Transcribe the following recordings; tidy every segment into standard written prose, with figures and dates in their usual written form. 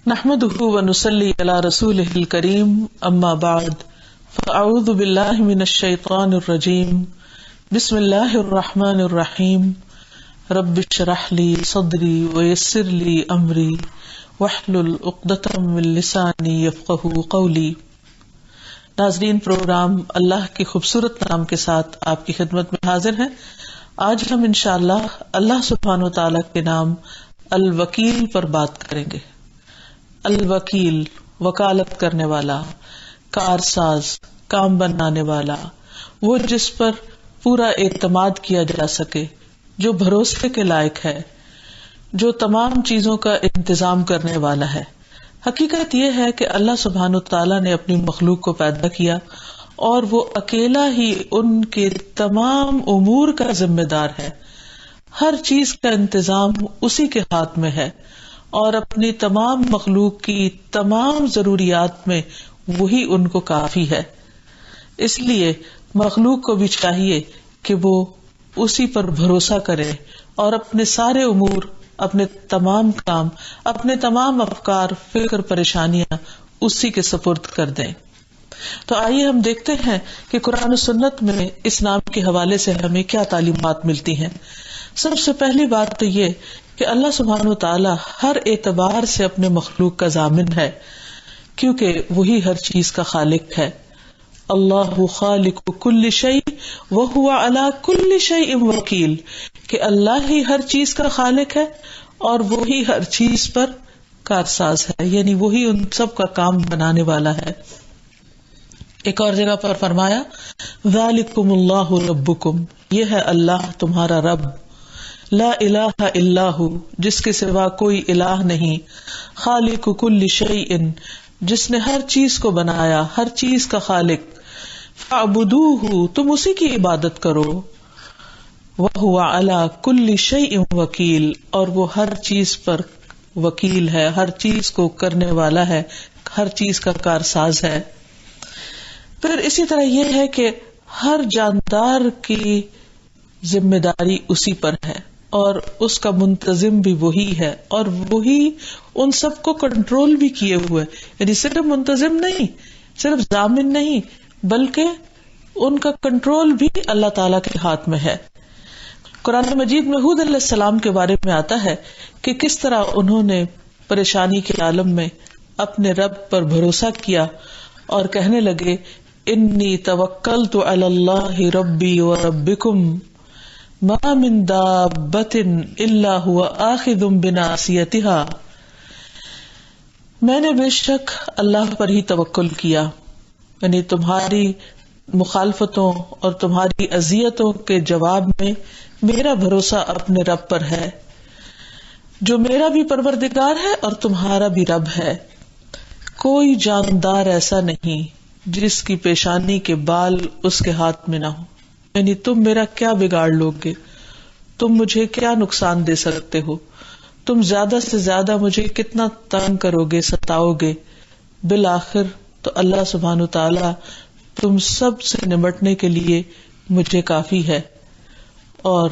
نحمده ونصلي على رسوله الكريم اما بعد فاعوذ بالله من الشيطان الرجيم بسم الله الرحمن الرحيم رب اشرح لي صدري ويسر لي امري واحلل عقدة من لساني يفقهوا قولي۔ ناظرین، پروگرام اللہ کے خوبصورت نام کے ساتھ آپ کی خدمت میں حاضر ہیں۔ آج ہم انشاءاللہ اللہ سبحانہ و تعالیٰ کے نام الوکیل پر بات کریں گے۔ الوکیل، وکالت کرنے والا، کارساز، کام بنانے والا، وہ جس پر پورا اعتماد کیا جا سکے، جو بھروسے کے لائق ہے، جو تمام چیزوں کا انتظام کرنے والا ہے۔ حقیقت یہ ہے کہ اللہ سبحانہ تعالیٰ نے اپنی مخلوق کو پیدا کیا اور وہ اکیلا ہی ان کے تمام امور کا ذمہ دار ہے۔ ہر چیز کا انتظام اسی کے ہاتھ میں ہے اور اپنی تمام مخلوق کی تمام ضروریات میں وہی ان کو کافی ہے۔ اس لیے مخلوق کو بھی چاہیے کہ وہ اسی پر بھروسہ کرے اور اپنے سارے امور، اپنے تمام کام، اپنے تمام افکار، فکر، پریشانیاں اسی کے سپرد کر دیں۔ تو آئیے ہم دیکھتے ہیں کہ قرآن و سنت میں اس نام کے حوالے سے ہمیں کیا تعلیمات ملتی ہیں۔ سب سے پہلی بات تو یہ کہ اللہ سبحانہ وتعالی ہر اعتبار سے اپنے مخلوق کا ضامن ہے، کیونکہ وہی ہر چیز کا خالق ہے۔ اللہ خالق کل شیء وہو علی کل شیء وکیل، کہ اللہ ہی ہر چیز کا خالق ہے اور وہی ہر چیز پر کارساز ہے، یعنی وہی ان سب کا کام بنانے والا ہے۔ ایک اور جگہ پر فرمایا ذالکم اللہ ربکم، یہ ہے اللہ تمہارا رب، لا الہ الا ہو، جس کے سوا کوئی الہ نہیں، خالق کل شیء، جس نے ہر چیز کو بنایا، ہر چیز کا خالق، فاعبدوہ، تم اسی کی عبادت کرو، وہو علی کل شیء وکیل، اور وہ ہر چیز پر وکیل ہے، ہر چیز کو کرنے والا ہے، ہر چیز کا کارساز ہے۔ پھر اسی طرح یہ ہے کہ ہر جاندار کی ذمہ داری اسی پر ہے اور اس کا منتظم بھی وہی ہے، اور وہی ان سب کو کنٹرول بھی کیے ہوئے، یعنی صرف منتظم نہیں، صرف ضامن نہیں، بلکہ ان کا کنٹرول بھی اللہ تعالی کے ہاتھ میں ہے۔ قرآن مجید میں ہود علیہ السلام کے بارے میں آتا ہے کہ کس طرح انہوں نے پریشانی کے عالم میں اپنے رب پر بھروسہ کیا اور کہنے لگے انی توکلت علی اللہ ربی و ربکم ما من دابۃ الا هو آخذ بناصیتها، میں نے بے شک اللہ پر ہی توکل کیا، یعنی تمہاری مخالفتوں اور تمہاری اذیتوں کے جواب میں میرا بھروسہ اپنے رب پر ہے، جو میرا بھی پروردگار ہے اور تمہارا بھی رب ہے۔ کوئی جاندار ایسا نہیں جس کی پیشانی کے بال اس کے ہاتھ میں نہ ہو، یعنی تم میرا کیا بگاڑ لو گے، تم مجھے کیا نقصان دے سکتے ہو، تم زیادہ سے زیادہ مجھے کتنا تنگ کرو گے، ستاؤ گے، بالآخر تو اللہ سبحانہ تعالی تم سب سے نمٹنے کے لیے مجھے کافی ہے، اور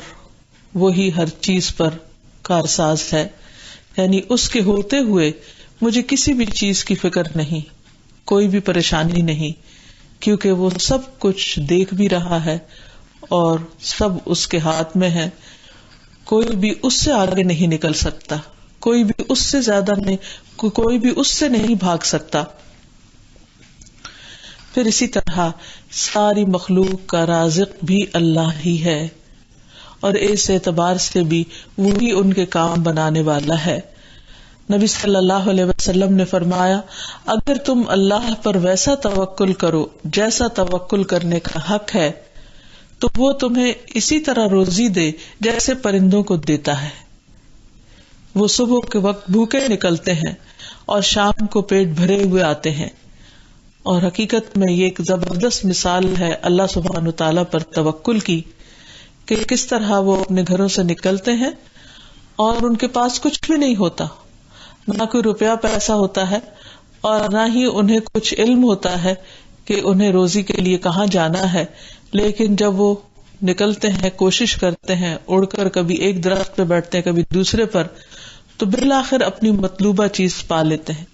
وہی ہر چیز پر کارساز ہے، یعنی اس کے ہوتے ہوئے مجھے کسی بھی چیز کی فکر نہیں، کوئی بھی پریشانی نہیں، کیونکہ وہ سب کچھ دیکھ بھی رہا ہے اور سب اس کے ہاتھ میں ہے۔ کوئی بھی اس سے آگے نہیں نکل سکتا، کوئی بھی اس سے زیادہ نہیں، کوئی بھی اس سے نہیں بھاگ سکتا۔ پھر اسی طرح ساری مخلوق کا رازق بھی اللہ ہی ہے، اور اس اعتبار سے بھی وہی ان کے کام بنانے والا ہے۔ نبی صلی اللہ علیہ وسلم نے فرمایا اگر تم اللہ پر ویسا توکل کرو جیسا توکل کرنے کا حق ہے تو وہ تمہیں اسی طرح روزی دے جیسے پرندوں کو دیتا ہے۔ وہ صبح کے وقت بھوکے نکلتے ہیں اور شام کو پیٹ بھرے ہوئے آتے ہیں، اور حقیقت میں یہ ایک زبردست مثال ہے اللہ سبحانہ تعالیٰ پر توکل کی، کہ کس طرح وہ اپنے گھروں سے نکلتے ہیں اور ان کے پاس کچھ بھی نہیں ہوتا، نہ کوئی روپیہ پیسہ ہوتا ہے اور نہ ہی انہیں کچھ علم ہوتا ہے کہ انہیں روزی کے لیے کہاں جانا ہے، لیکن جب وہ نکلتے ہیں، کوشش کرتے ہیں، اڑ کر کبھی ایک درخت پہ بیٹھتے ہیں، کبھی دوسرے پر، تو بالآخر اپنی مطلوبہ چیز پا لیتے ہیں.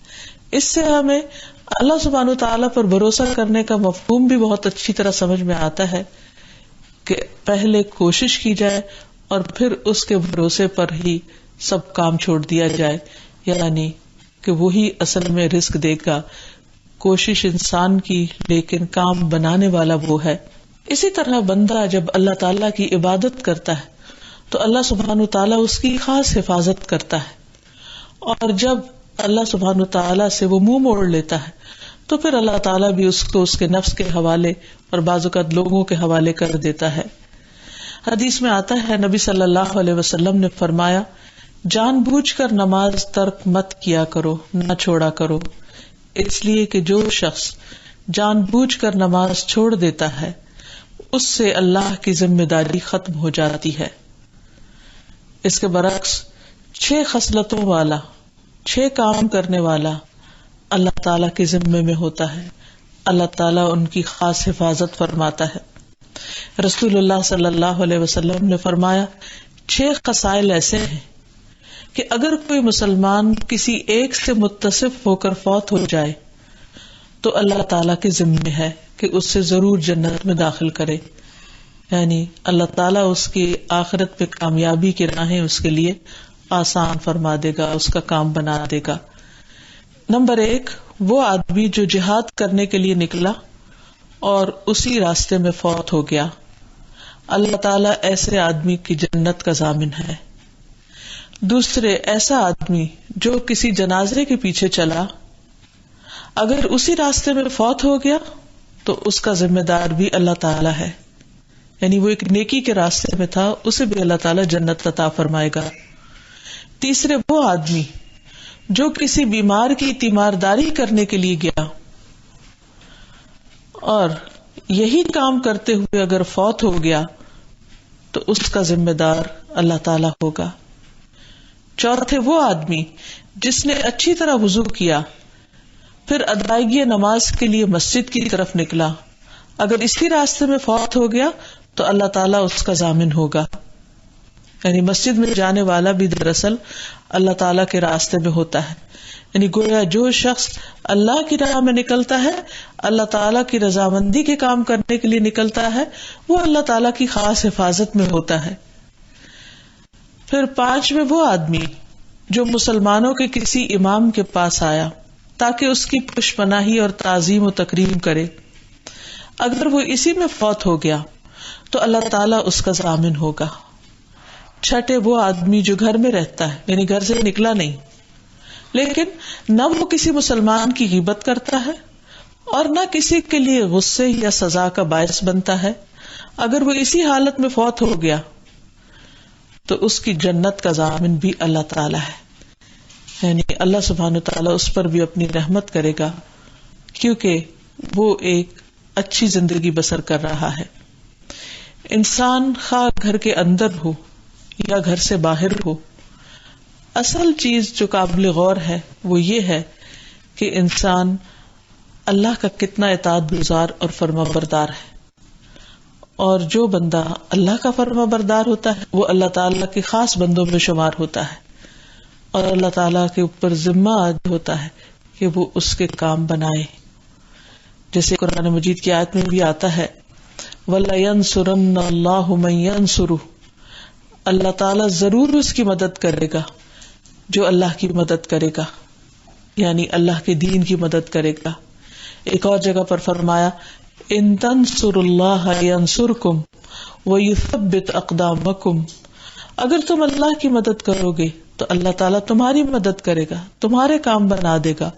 اس سے ہمیں اللہ سبحانہ تعالیٰ پر بھروسہ کرنے کا مفہوم بھی بہت اچھی طرح سمجھ میں آتا ہے کہ پہلے کوشش کی جائے اور پھر اس کے بھروسے پر ہی سب کام چھوڑ دیا جائے، یعنی کہ وہی اصل میں رزق دے گا. کوشش انسان کی لیکن کام بنانے والا وہ ہے. اسی طرح بندہ جب اللہ تعالیٰ کی عبادت کرتا ہے تو اللہ سبحانہ تعالیٰ اس کی خاص حفاظت کرتا ہے، اور جب اللہ سبحانہ تعالیٰ سے وہ منہ موڑ لیتا ہے تو پھر اللہ تعالیٰ بھی اس کو اس کے نفس کے حوالے اور بعض اوقات لوگوں کے حوالے کر دیتا ہے. حدیث میں آتا ہے نبی صلی اللہ علیہ وسلم نے فرمایا، جان بوجھ کر نماز ترک مت کیا کرو، نہ چھوڑا کرو، اس لیے کہ جو شخص جان بوجھ کر نماز چھوڑ دیتا ہے اس سے اللہ کی ذمہ داری ختم ہو جاتی ہے. اس کے برعکس 6 خصلتوں والا، 6 کام کرنے والا اللہ تعالیٰ کے ذمے میں ہوتا ہے، اللہ تعالیٰ ان کی خاص حفاظت فرماتا ہے. رسول اللہ صلی اللہ علیہ وسلم نے فرمایا 6 خصائل ایسے ہیں کہ اگر کوئی مسلمان کسی ایک سے متصف ہو کر فوت ہو جائے تو اللہ تعالیٰ کے ذمے ہے کہ اس سے ضرور جنت میں داخل کرے، یعنی اللہ تعالیٰ اس کی آخرت میں کامیابی کی راہیں اس کے لیے آسان فرما دے گا، اس کا کام بنا دے گا. نمبر 1، وہ آدمی جو جہاد کرنے کے لیے نکلا اور اسی راستے میں فوت ہو گیا، اللہ تعالیٰ ایسے آدمی کی جنت کا ضامن ہے. دوسرے، ایسا آدمی جو کسی جنازے کے پیچھے چلا، اگر اسی راستے میں فوت ہو گیا تو اس کا ذمہ دار بھی اللہ تعالیٰ ہے، یعنی وہ ایک نیکی کے راستے میں تھا، اسے بھی اللہ تعالیٰ جنت عطا فرمائے گا. تیسرے، وہ آدمی جو کسی بیمار کی تیمارداری کرنے کے لیے گیا اور یہی کام کرتے ہوئے اگر فوت ہو گیا تو اس کا ذمہ دار اللہ تعالیٰ ہوگا. چوتھے، وہ آدمی جس نے اچھی طرح وضو کیا پھر ادائیگی نماز کے لیے مسجد کی طرف نکلا، اگر اسی راستے میں فوت ہو گیا تو اللہ تعالیٰ اس کا ضامن ہوگا. یعنی مسجد میں جانے والا بھی دراصل اللہ تعالیٰ کے راستے میں ہوتا ہے، یعنی گویا جو شخص اللہ کی راہ میں نکلتا ہے، اللہ تعالیٰ کی رضامندی کے کام کرنے کے لیے نکلتا ہے، وہ اللہ تعالیٰ کی خاص حفاظت میں ہوتا ہے. پھر 5 وہ آدمی جو مسلمانوں کے کسی امام کے پاس آیا تاکہ اس کی پشپناہی اور تعظیم و تکریم کرے، اگر وہ اسی میں فوت ہو گیا تو اللہ تعالیٰ اس کا ضامن ہوگا. 6 وہ آدمی جو گھر میں رہتا ہے، یعنی گھر سے نکلا نہیں، لیکن نہ وہ کسی مسلمان کی غیبت کرتا ہے اور نہ کسی کے لیے غصے یا سزا کا باعث بنتا ہے، اگر وہ اسی حالت میں فوت ہو گیا تو اس کی جنت کا ضامن بھی اللہ تعالیٰ ہے. یعنی اللہ سبحانہ تعالیٰ اس پر بھی اپنی رحمت کرے گا کیونکہ وہ ایک اچھی زندگی بسر کر رہا ہے. انسان خواہ گھر کے اندر ہو یا گھر سے باہر ہو، اصل چیز جو قابل غور ہے وہ یہ ہے کہ انسان اللہ کا کتنا اطاعت گزار اور فرما بردار ہے. اور جو بندہ اللہ کا فرما بردار ہوتا ہے وہ اللہ تعالیٰ کے خاص بندوں میں شمار ہوتا ہے، اور اللہ تعالیٰ کے اوپر ذمہ عائد ہوتا ہے کہ وہ اس کے کام بنائے. جیسے قرآن مجید کی آیت میں بھی آتا ہے وَلَيَنْصُرَنَّ اللَّهُ مَن يَنْصُرُهُ، اللہ تعالیٰ ضرور اس کی مدد کرے گا جو اللہ کی مدد کرے گا، یعنی اللہ کے دین کی مدد کرے گا. ایک اور جگہ پر فرمایا ان تنصروا اللہ ینصرکم ویثبت اقدامکم، اگر تم اللہ کی مدد کرو گے تو اللہ تعالیٰ تمہاری مدد کرے گا، تمہارے کام بنا دے گا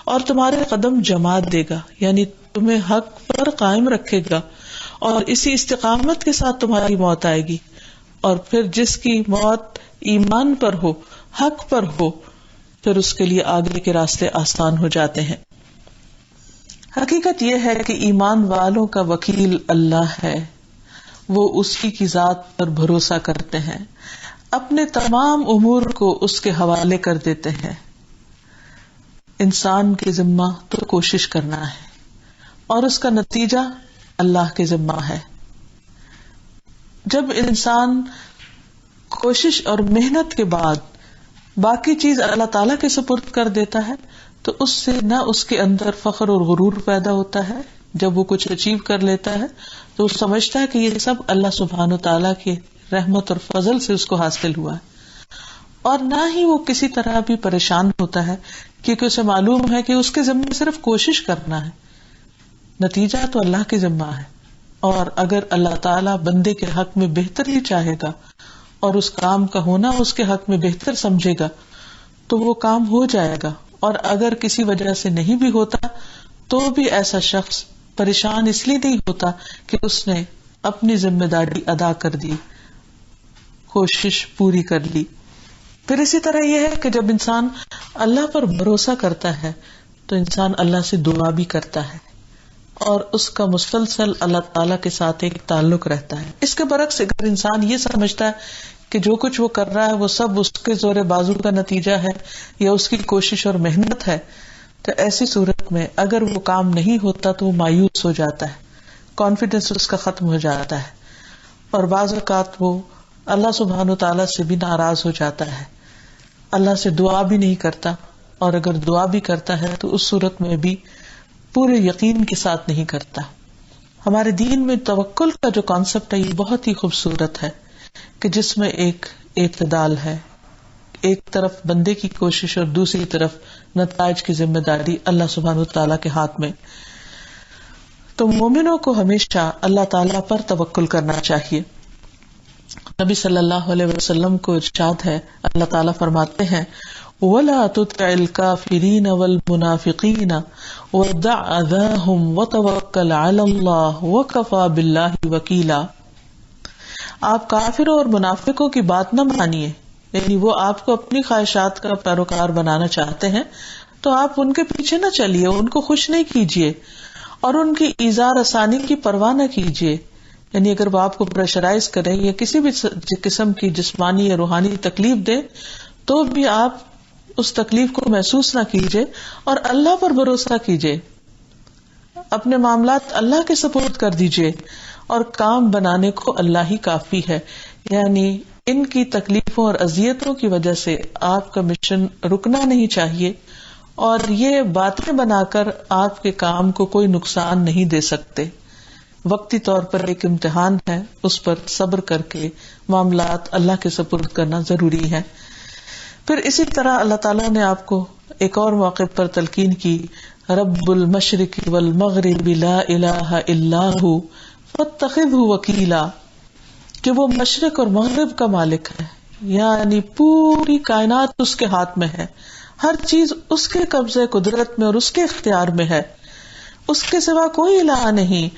اور تمہارے قدم جما دے گا، یعنی تمہیں حق پر قائم رکھے گا اور اسی استقامت کے ساتھ تمہاری موت آئے گی. اور پھر جس کی موت ایمان پر ہو، حق پر ہو، پھر اس کے لیے آگے کے راستے آسان ہو جاتے ہیں. حقیقت یہ ہے کہ ایمان والوں کا وکیل اللہ ہے، وہ اسی کی ذات پر بھروسہ کرتے ہیں، اپنے تمام امور کو اس کے حوالے کر دیتے ہیں. انسان کے ذمہ تو کوشش کرنا ہے اور اس کا نتیجہ اللہ کے ذمہ ہے. جب انسان کوشش اور محنت کے بعد باقی چیز اللہ تعالیٰ کے سپرد کر دیتا ہے تو اس سے نہ اس کے اندر فخر اور غرور پیدا ہوتا ہے. جب وہ کچھ اچیو کر لیتا ہے تو وہ سمجھتا ہے کہ یہ سب اللہ سبحانہ و تعالیٰ کی رحمت اور فضل سے اس کو حاصل ہوا ہے, اور نہ ہی وہ کسی طرح بھی پریشان ہوتا ہے کیونکہ اسے معلوم ہے کہ اس کے ذمہ صرف کوشش کرنا ہے, نتیجہ تو اللہ کے ذمہ ہے. اور اگر اللہ تعالیٰ بندے کے حق میں بہتر ہی چاہے گا اور اس کام کا ہونا اس کے حق میں بہتر سمجھے گا تو وہ کام ہو جائے گا, اور اگر کسی وجہ سے نہیں بھی ہوتا تو بھی ایسا شخص پریشان اس لیے نہیں ہوتا کہ اس نے اپنی ذمہ داری ادا کر دی, کوشش پوری کر لی. پھر اسی طرح یہ ہے کہ جب انسان اللہ پر بھروسہ کرتا ہے تو انسان اللہ سے دعا بھی کرتا ہے اور اس کا مسلسل اللہ تعالیٰ کے ساتھ ایک تعلق رہتا ہے. اس کے برعکس اگر انسان یہ سمجھتا ہے کہ جو کچھ وہ کر رہا ہے وہ سب اس کے زور بازو کا نتیجہ ہے یا اس کی کوشش اور محنت ہے, تو ایسی صورت میں اگر وہ کام نہیں ہوتا تو وہ مایوس ہو جاتا ہے, کانفیڈنس اس کا ختم ہو جاتا ہے, اور بعض اوقات وہ اللہ سبحانہ و تعالیٰ سے بھی ناراض ہو جاتا ہے, اللہ سے دعا بھی نہیں کرتا, اور اگر دعا بھی کرتا ہے تو اس صورت میں بھی پورے یقین کے ساتھ نہیں کرتا. ہمارے دین میں توکل کا جو کانسیپٹ ہے یہ بہت ہی خوبصورت ہے کہ جس میں ایک اعتدال ہے, ایک طرف بندے کی کوشش اور دوسری طرف نتائج کی ذمہ داری اللہ سبحانہ وتعالیٰ کے ہاتھ میں. تو مومنوں کو ہمیشہ اللہ تعالیٰ پر توکل کرنا چاہیے. نبی صلی اللہ علیہ وسلم کو ارشاد ہے, اللہ تعالیٰ فرماتے ہیں وَلَا تُطِعِ الْكَافِرِينَ وَالْمُنَافِقِينَ وَدَعْ أَذَاهُمْ وَتَوَكَّلْ عَلَى اللَّهِ وَكَفَى بِاللَّهِ وَكِيلًا. آپ کافروں اور منافقوں کی بات نہ مانیے, یعنی وہ آپ کو اپنی خواہشات کا پیروکار بنانا چاہتے ہیں تو آپ ان کے پیچھے نہ چلیے, ان کو خوش نہیں کیجیے اور ان کی ایذا رسانی کی پرواہ نہ کیجیے. یعنی اگر وہ آپ کو پریشرائز کریں یا کسی بھی قسم کی جسمانی یا روحانی تکلیف دے تو بھی آپ اس تکلیف کو محسوس نہ کیجیے اور اللہ پر بھروسہ کیجیے, اپنے معاملات اللہ کے سپرد کر دیجیے اور کام بنانے کو اللہ ہی کافی ہے. یعنی ان کی تکلیفوں اور اذیتوں کی وجہ سے آپ کا مشن رکنا نہیں چاہیے, اور یہ باتیں بنا کر آپ کے کام کو کوئی نقصان نہیں دے سکتے. وقتی طور پر ایک امتحان ہے, اس پر صبر کر کے معاملات اللہ کے سپرد کرنا ضروری ہے. پھر اسی طرح اللہ تعالیٰ نے آپ کو ایک اور موقع پر تلقین کی, رب المشرق والمغرب لا الہ الا ہو فاتخذہ وکیلا, کہ وہ مشرق اور مغرب کا مالک ہے, یعنی پوری کائنات اس کے ہاتھ میں ہے, ہر چیز اس کے قبضے قدرت میں اور اس کے اختیار میں ہے, اس کے سوا کوئی الہ نہیں,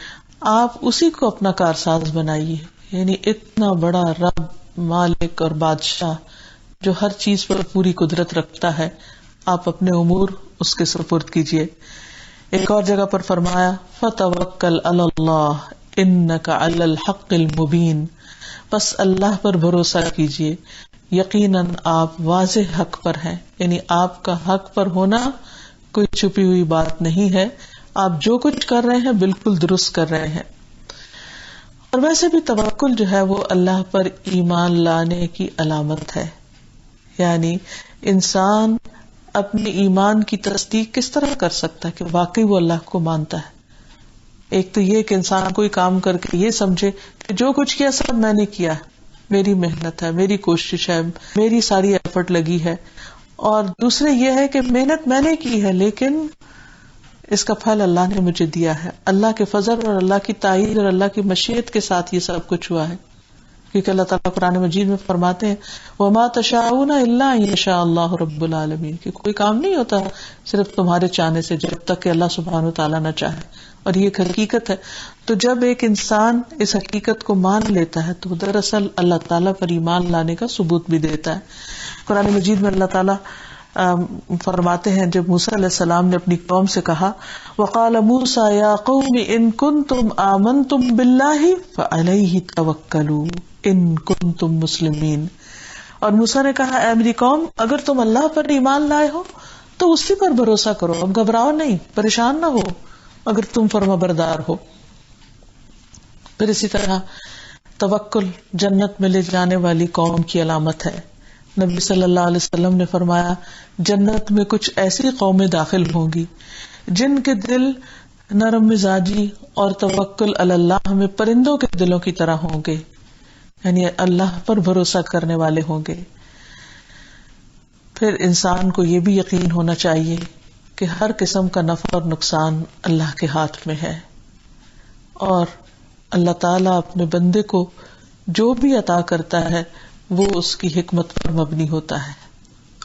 آپ اسی کو اپنا کارساز بنائیے. یعنی اتنا بڑا رب, مالک اور بادشاہ جو ہر چیز پر پوری قدرت رکھتا ہے, آپ اپنے امور اس کے سپرد کیجیے. ایک اور جگہ پر فرمایا فتوکل علی اللہ انک علی الحق المبین, بس اللہ پر بھروسہ کیجیے, یقیناً آپ واضح حق پر ہیں. یعنی آپ کا حق پر ہونا کوئی چھپی ہوئی بات نہیں ہے, آپ جو کچھ کر رہے ہیں بالکل درست کر رہے ہیں. اور ویسے بھی توکل جو ہے وہ اللہ پر ایمان لانے کی علامت ہے. یعنی انسان اپنے ایمان کی تصدیق کس طرح کر سکتا ہے کہ واقعی وہ اللہ کو مانتا ہے. ایک تو یہ کہ انسان کوئی کام کر کے یہ سمجھے کہ جو کچھ کیا سب میں نے کیا, میری محنت ہے, میری کوشش ہے, میری ساری ایفرٹ لگی ہے. اور دوسرے یہ ہے کہ محنت میں نے کی ہے لیکن اس کا پھل اللہ نے مجھے دیا ہے, اللہ کے فضل اور اللہ کی تائید اور اللہ کی مشیت کے ساتھ یہ سب کچھ ہوا ہے. کیونکہ اللہ تعالیٰ قرآن مجید میں فرماتے ہیں وَمَا تَشَاءُونَ إِلَّا أَن يَشَاءَ اللَّهُ رَبُّ الْعَالَمِينَ, کہ کوئی کام نہیں ہوتا صرف تمہارے چاہنے سے جب تک کہ اللہ سبحانہ وتعالیٰ نہ چاہے. اور یہ ایک حقیقت ہے. تو جب ایک انسان اس حقیقت کو مان لیتا ہے تو دراصل اللہ تعالیٰ پر ایمان لانے کا ثبوت بھی دیتا ہے. قرآن مجید میں اللہ تعالیٰ فرماتے ہیں جب موسیٰ علیہ السلام نے اپنی قوم سے کہا وَقَالَ مُوسَىٰ يَا قَوْمِ إِن كُنتُمْ آمَنْتُمْ بِاللَّهِ فَعَلَيْهِ تَوَكَّلُوا إِن كُنتُمْ مُسْلِمِينَ, اور موسیٰ نے کہا اے میری قوم اگر تم اللہ پر ایمان لائے ہو تو اسی پر بھروسہ کرو, اب گھبراؤ نہیں, پریشان نہ ہو اگر تم فرمانبردار ہو. پھر اسی طرح توکل جنت میں لے جانے والی قوم کی علامت ہے. نبی صلی اللہ علیہ وسلم نے فرمایا جنت میں کچھ ایسی قومیں داخل ہوں گی جن کے دل نرم مزاجی اور توکل علی اللہ میں پرندوں کے دلوں کی طرح ہوں گے، یعنی اللہ پر بھروسہ کرنے والے ہوں گے۔ پھر انسان کو یہ بھی یقین ہونا چاہیے کہ ہر قسم کا نفع اور نقصان اللہ کے ہاتھ میں ہے، اور اللہ تعالیٰ اپنے بندے کو جو بھی عطا کرتا ہے وہ اس کی حکمت پر مبنی ہوتا ہے،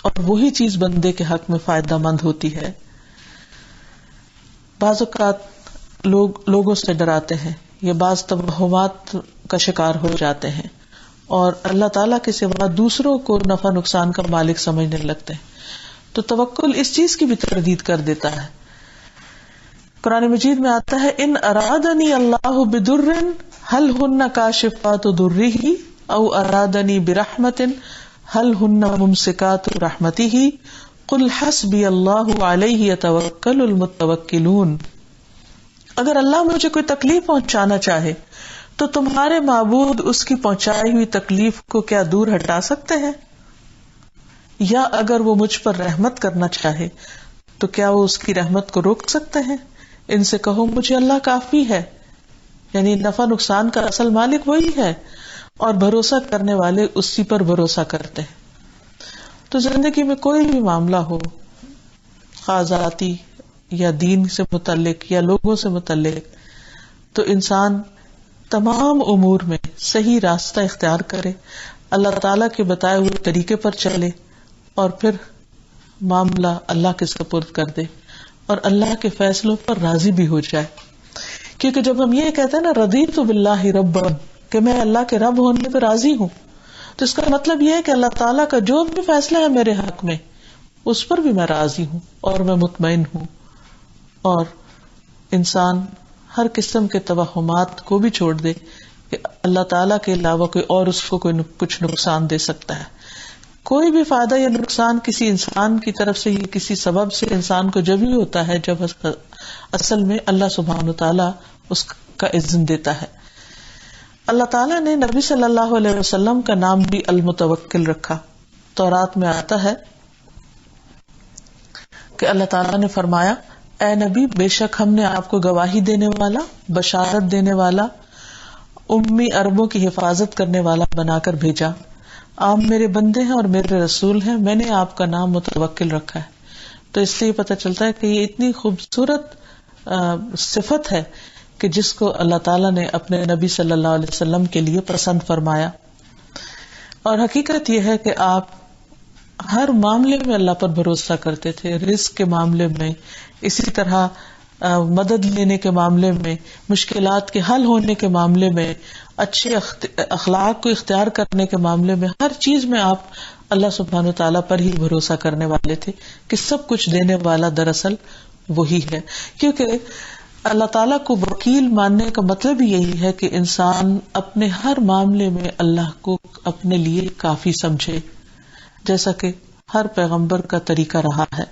اور وہی چیز بندے کے حق میں فائدہ مند ہوتی ہے۔ بعض اوقات لوگوں سے ڈراتے ہیں یا بعض توہمات کا شکار ہو جاتے ہیں اور اللہ تعالیٰ کے سوا دوسروں کو نفع نقصان کا مالک سمجھنے لگتے ہیں، تو توکل اس چیز کی بھی تردید کر دیتا ہے۔ قرآن مجید میں آتا ہے ان ارادنی اللہ بدر هل ہن کاشفات ضرہ او ارادنی برحمت هل ہن ممسکات رحمتہ قل حسبی اللہ علیہ یتوکل المتوکلون۔ اگر اللہ مجھے کوئی تکلیف پہنچانا چاہے تو تمہارے معبود اس کی پہنچائی ہوئی تکلیف کو کیا دور ہٹا سکتے ہیں؟ یا اگر وہ مجھ پر رحمت کرنا چاہے تو کیا وہ اس کی رحمت کو روک سکتے ہیں؟ ان سے کہو مجھے اللہ کافی ہے، یعنی نفع نقصان کا اصل مالک وہی ہے، اور بھروسہ کرنے والے اسی پر بھروسہ کرتے ہیں۔ تو زندگی میں کوئی بھی معاملہ ہو، خواہ ذاتی یا دین سے متعلق یا لوگوں سے متعلق، تو انسان تمام امور میں صحیح راستہ اختیار کرے، اللہ تعالیٰ کے بتائے ہوئے طریقے پر چلے، اور پھر معاملہ اللہ کے سپرد کر دے اور اللہ کے فیصلوں پر راضی بھی ہو جائے۔ کیونکہ جب ہم یہ کہتے ہیں نا رضیت باللہ ربا، کہ میں اللہ کے رب ہونے پہ راضی ہوں، تو اس کا مطلب یہ ہے کہ اللہ تعالیٰ کا جو بھی فیصلہ ہے میرے حق میں اس پر بھی میں راضی ہوں اور میں مطمئن ہوں۔ اور انسان ہر قسم کے توہمات کو بھی چھوڑ دے کہ اللہ تعالیٰ کے علاوہ کوئی اور اس کو کوئی کچھ نقصان دے سکتا ہے۔ کوئی بھی فائدہ یا نقصان کسی انسان کی طرف سے یا کسی سبب سے انسان کو جب ہی ہوتا ہے جب اصل میں اللہ سبحانہ وتعالیٰ اس کا اذن دیتا ہے۔ اللہ تعالیٰ نے نبی صلی اللہ علیہ وسلم کا نام بھی المتوکل رکھا۔ تورات میں آتا ہے کہ اللہ تعالیٰ نے فرمایا اے نبی بے شک ہم نے آپ کو گواہی دینے والا، بشارت دینے والا، امی عربوں کی حفاظت کرنے والا بنا کر بھیجا۔ آپ میرے بندے ہیں اور میرے رسول ہیں، میں نے آپ کا نام متوکل رکھا ہے۔ تو اس سے یہ پتہ چلتا ہے کہ یہ اتنی خوبصورت صفت ہے کہ جس کو اللہ تعالیٰ نے اپنے نبی صلی اللہ علیہ وسلم کے لیے پسند فرمایا۔ اور حقیقت یہ ہے کہ آپ ہر معاملے میں اللہ پر بھروسہ کرتے تھے، رزق کے معاملے میں، اسی طرح مدد لینے کے معاملے میں، مشکلات کے حل ہونے کے معاملے میں، اچھے اخلاق کو اختیار کرنے کے معاملے میں، ہر چیز میں آپ اللہ سبحانہ وتعالیٰ پر ہی بھروسہ کرنے والے تھے کہ سب کچھ دینے والا دراصل وہی ہے۔ کیونکہ اللہ تعالیٰ کو وکیل ماننے کا مطلب ہی یہی ہے کہ انسان اپنے ہر معاملے میں اللہ کو اپنے لیے کافی سمجھے، جیسا کہ ہر پیغمبر کا طریقہ رہا ہے۔